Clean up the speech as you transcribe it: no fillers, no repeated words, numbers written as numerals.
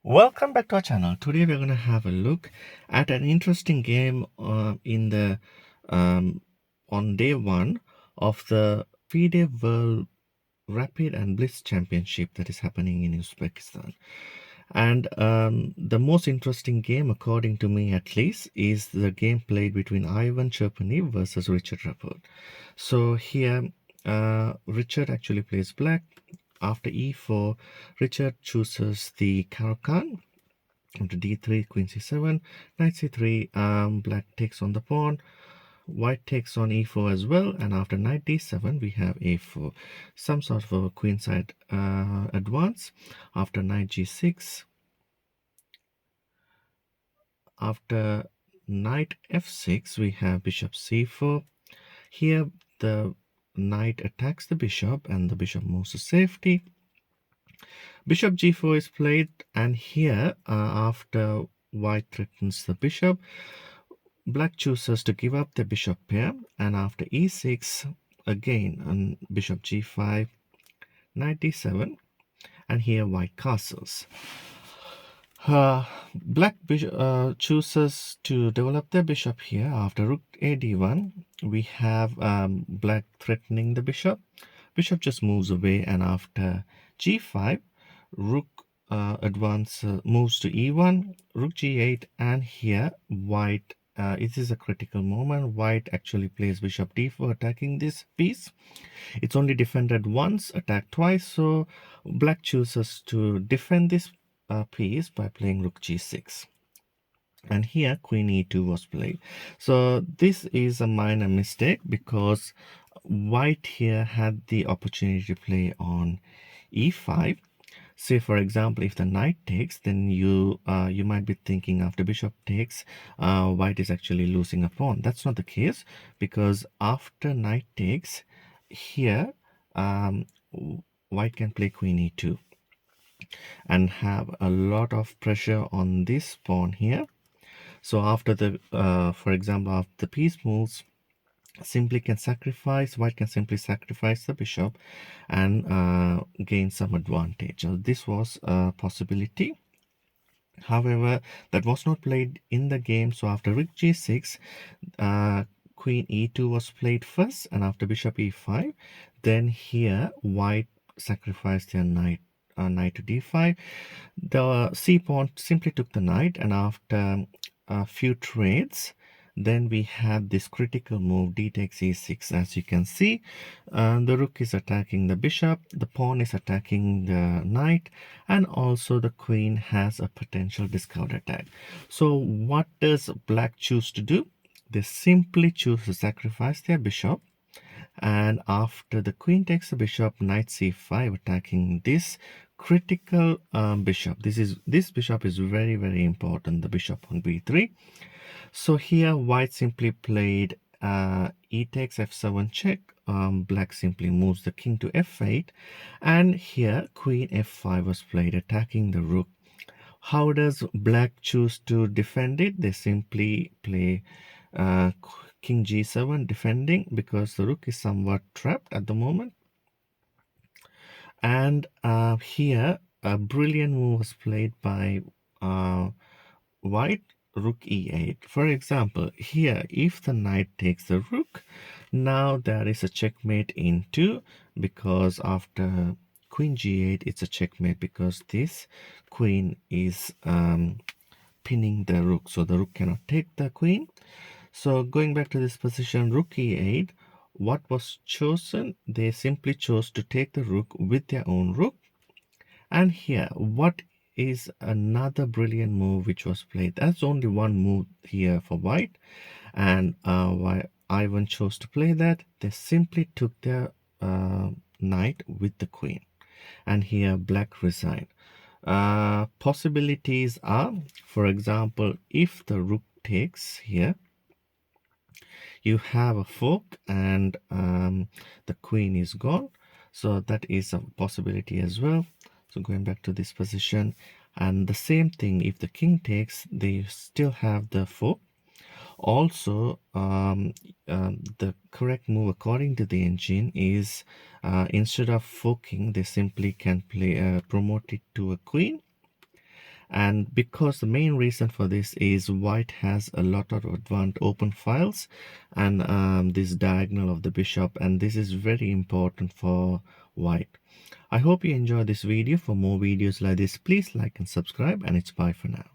Welcome back to our channel. Today we're going to have a look at an interesting game um, on day one of the Fide World Rapid and Blitz Championship that is happening in Uzbekistan. And the most interesting game, according to me at least, is the game played between Ivan Cheparinov versus Richard Rapport. So here, Richard actually plays black. After e4, Richard chooses the Caro-Kann. After d3, queen c7, knight c3, black takes on the pawn, white takes on e4 as well, and after knight d7 we have a4, some sort of a queenside advance. After knight g6, after knight f6 we have bishop c4. Here the knight attacks the bishop and the bishop moves to safety. Bishop g4 is played, and here after white threatens the bishop, black chooses to give up the bishop pair, and after e6 again on bishop g5, knight d7, and here white castles. Black chooses to develop the bishop here. After rook a d1, we have black threatening the bishop. Bishop just moves away, and after g5, rook moves to e1, rook g8, and here white, it is a critical moment. White actually plays bishop d4, attacking this piece. It's only defended once, attacked twice, so black chooses to defend this piece by playing rook g6. And here queen e2 was played. So this is a minor mistake because white here had the opportunity to play on e5. Say for example, if the knight takes, then you might be thinking after bishop takes, white is actually losing a pawn. That's not the case, because after knight takes, here white can play queen e2 and have a lot of pressure on this pawn here. So after the for example, after the piece moves, white can simply sacrifice the bishop and gain some advantage. So this was a possibility. However, that was not played in the game. So after rook g6, queen e2 was played first, and after bishop e5, then here white sacrificed their knight to d5. The c pawn simply took the knight, and after a few trades, then we have this critical move d takes e6. As you can see, the rook is attacking the bishop, the pawn is attacking the knight, and also the queen has a potential discount attack. So what does black choose to do? They simply choose to sacrifice their bishop, and after the queen takes the bishop, knight c5, attacking this critical bishop. This bishop is very, very important, the bishop on b3. So here white simply played e takes f7 check. Black simply moves the king to f8, and here queen f5 was played, attacking the rook. How does black choose to defend it? They simply play king g7 defending, because the rook is somewhat trapped at the moment. And here a brilliant move was played by white, rook e8. For example, here if the knight takes the rook, now there is a checkmate in 2, because after queen g8 it's a checkmate, because this queen is pinning the rook, so the rook cannot take the queen. So going back to this position, rook e8, what was chosen? They simply chose to take the rook with their own rook. And here, what is another brilliant move which was played? That's only one move here for white, and why Ivan chose to play that, they simply took their knight with the queen, and here black resigned. Possibilities are, for example, if the rook takes here, you have a fork, and the queen is gone, so that is a possibility as well. So going back to this position, and the same thing, if the king takes, they still have the fork. Also, the correct move according to the engine is, instead of forking, they simply can play promote it to a queen, And because the main reason for this is white has a lot of advanced open files and this diagonal of the bishop, and this is very important for white. I hope you enjoyed this video. For more videos like this, please like and subscribe, and it's bye for now.